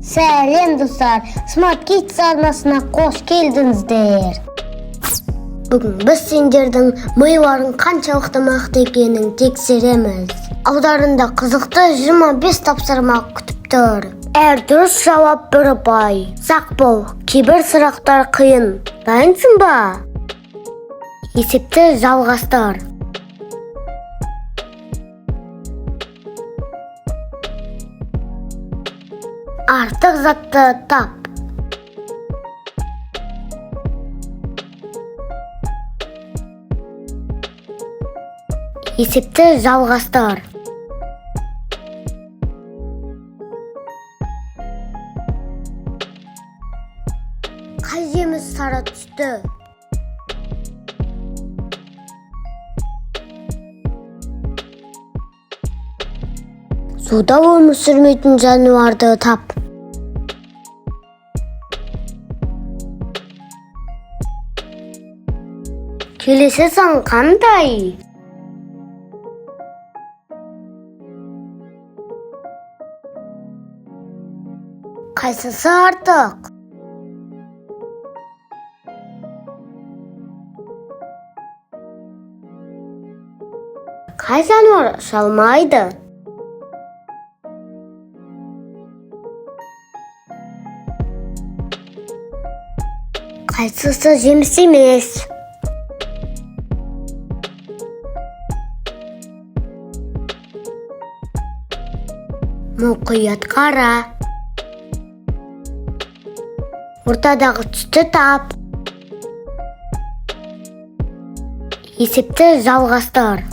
Сәлем достар, Smart Kids арнасына қош келдіңіздер. Бүгін біз сендердің миларың қаншалықты мықты екенін тексереміз. Алдарында қызықты 25 тапсырма күтіп тұр. Әр дұрыс жауап бір ұпай. Сақ бол, кейбір сұрақтар қиын. Дайынсың ба? Есепті жалғастыр. Артық затты тап. Есепті жалғастыр. Қай жеміс сары түсті? Суда өмір сүрмейтін жануарды тап. Келесі сан қандай? Қайсысы артық? Қай жануар шалмайды? Қайсысы жеміс емес? Мұқият қара. Ортадағы түсті тап. Есепті жалғастыр.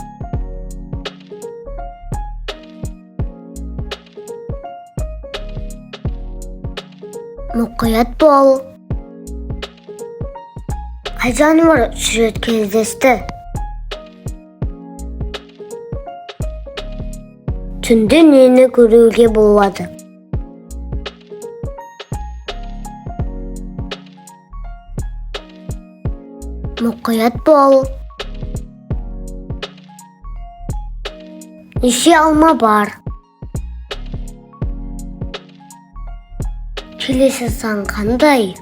Мұқият бол. Қай жануар үш рет кездесті? Түнде нені көруге болады? Мұқият бол. Неше алма бар? Келесі сан қандай?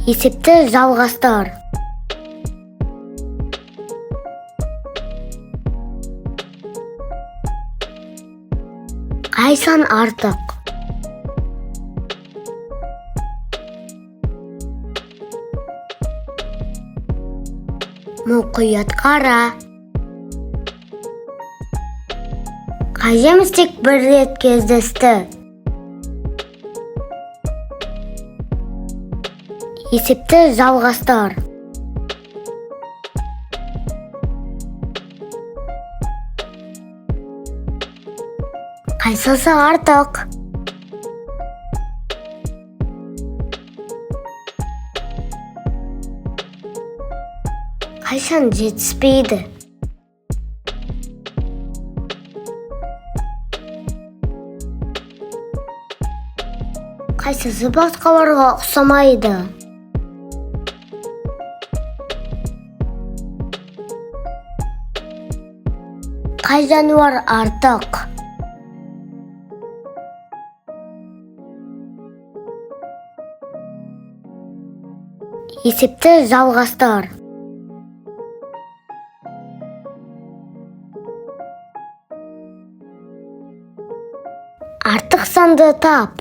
Есепті жалғастыр. Қай сан артық? Мұқият қара. Қай жеміс тек бір рет кездесті? Есепті жалғастыр. Қайсысы артық? Қайсан жетіспейді? Қайсысы басқаларға ұқсамайды? Қай жануар артық? Есепті жалғастыр. Артық санды тап.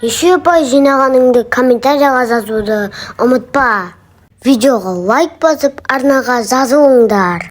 Неше ұпай жинағаныңды комментарияға жазуды ұмытпа. Видеоға лайк басып, арнаға жазылыңдар.